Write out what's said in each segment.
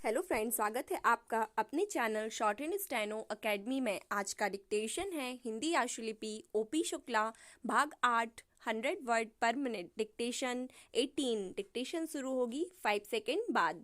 Hello friends, स्वागत है आपका अपने channel short and steno academy में। आज का डिक्टेशन है हिंदी आशुलिपि ओपी शुक्ला भाग 8 100 वर्ड पर मिनट डिक्टेशन 18। डिक्टेशन शुरू होगी 5 सेकेंड बाद।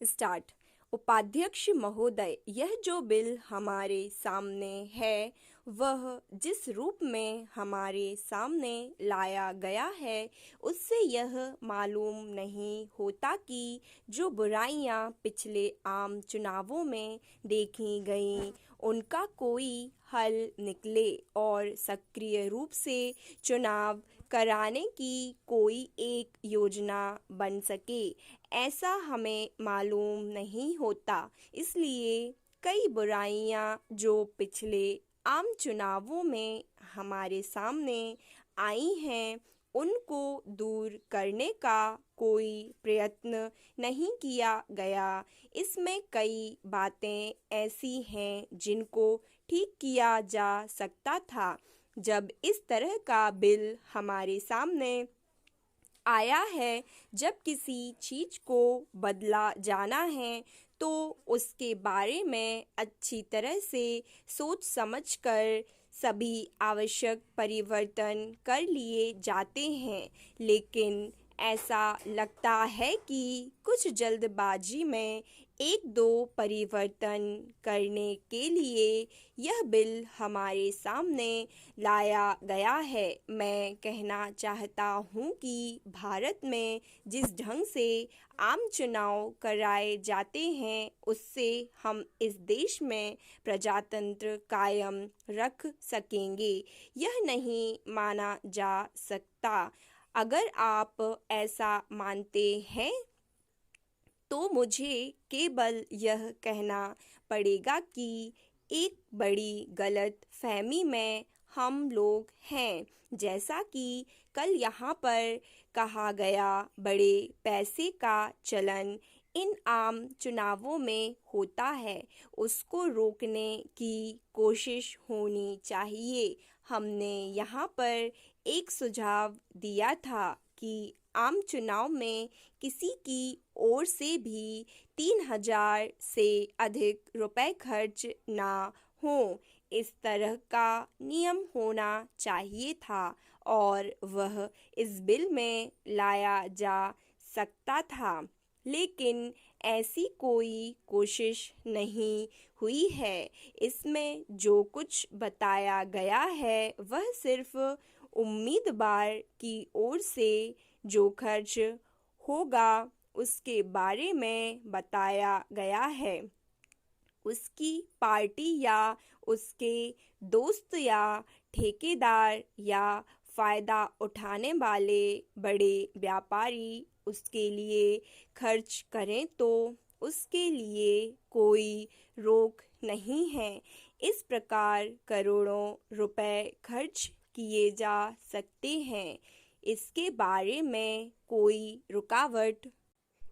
स्टार्ट। उपाध्यक्ष महोदय, यह जो बिल हमारे सामने है वह जिस रूप में हमारे सामने लाया गया है उससे यह मालूम नहीं होता कि जो बुराइयां पिछले आम चुनावों में देखी गईं उनका कोई हल निकले और सक्रिय रूप से चुनाव कराने की कोई एक योजना बन सके, ऐसा हमें मालूम नहीं होता। इसलिए कई बुराइयां जो पिछले आम चुनावों में हमारे सामने आई हैं उनको दूर करने का कोई प्रयत्न नहीं किया गया। इसमें कई बातें ऐसी हैं जिनको ठीक किया जा सकता था। जब इस तरह का बिल हमारे सामने आया है, जब किसी चीज को बदला जाना है तो उसके बारे में अच्छी तरह से सोच समझकर सभी आवश्यक परिवर्तन कर लिए जाते हैं, लेकिन ऐसा लगता है कि कुछ जल्दबाजी में एक दो परिवर्तन करने के लिए यह बिल हमारे सामने लाया गया है। मैं कहना चाहता हूँ कि भारत में जिस ढंग से आम चुनाव कराए जाते हैं उससे हम इस देश में प्रजातंत्र कायम रख सकेंगे, यह नहीं माना जा सकता। अगर आप ऐसा मानते हैं तो मुझे केवल यह कहना पड़ेगा कि एक बड़ी गलत फहमी में हम लोग हैं। जैसा कि कल यहाँ पर कहा गया, बड़े पैसे का चलन इन आम चुनावों में होता है, उसको रोकने की कोशिश होनी चाहिए। हमने यहाँ पर एक सुझाव दिया था कि आम चुनाव में किसी की ओर से भी 3,000 से अधिक रुपए खर्च ना हो, इस तरह का नियम होना चाहिए था और वह इस बिल में लाया जा सकता था, लेकिन ऐसी कोई कोशिश नहीं हुई है। इसमें जो कुछ बताया गया है वह सिर्फ उम्मीदवार की ओर से जो खर्च होगा उसके बारे में बताया गया है। उसकी पार्टी या उसके दोस्त या ठेकेदार या फ़ायदा उठाने वाले बड़े व्यापारी उसके लिए खर्च करें तो उसके लिए कोई रोक नहीं है। इस प्रकार करोड़ों रुपए खर्च किए जा सकते हैं, इसके बारे में कोई रुकावट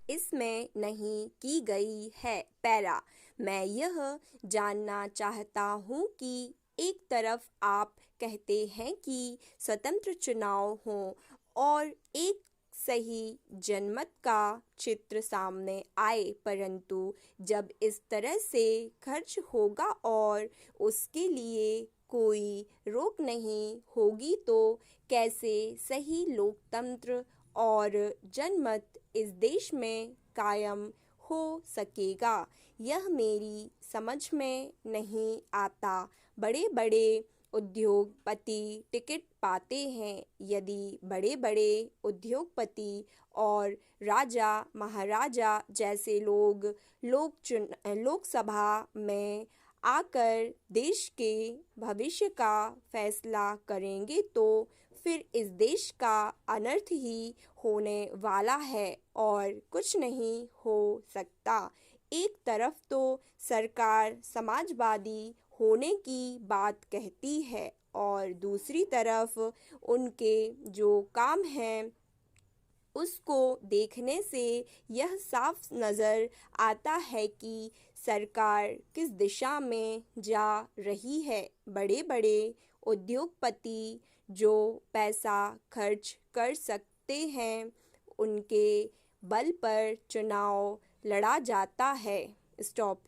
इसमें नहीं की गई है। पैरा, मैं यह जानना चाहता हूँ कि एक तरफ आप कहते हैं कि स्वतंत्र चुनाव हो और एक सही जनमत का चित्र सामने आए, परंतु जब इस तरह से खर्च होगा और उसके लिए कोई रोक नहीं होगी तो कैसे सही लोकतंत्र और जनमत इस देश में कायम हो सकेगा, यह मेरी समझ में नहीं आता। बड़े बड़े उद्योगपति टिकट पाते हैं। यदि बड़े बड़े उद्योगपति और राजा महाराजा जैसे लोग लोकसभा में आकर देश के भविष्य का फैसला करेंगे तो फिर इस देश का अनर्थ ही होने वाला है और कुछ नहीं हो सकता। एक तरफ तो सरकार समाजवादी होने की बात कहती है और दूसरी तरफ उनके जो काम हैं उसको देखने से यह साफ नज़र आता है कि सरकार किस दिशा में जा रही है। बड़े बड़े उद्योगपति जो पैसा खर्च कर सकते हैं उनके बल पर चुनाव लड़ा जाता है। स्टॉप।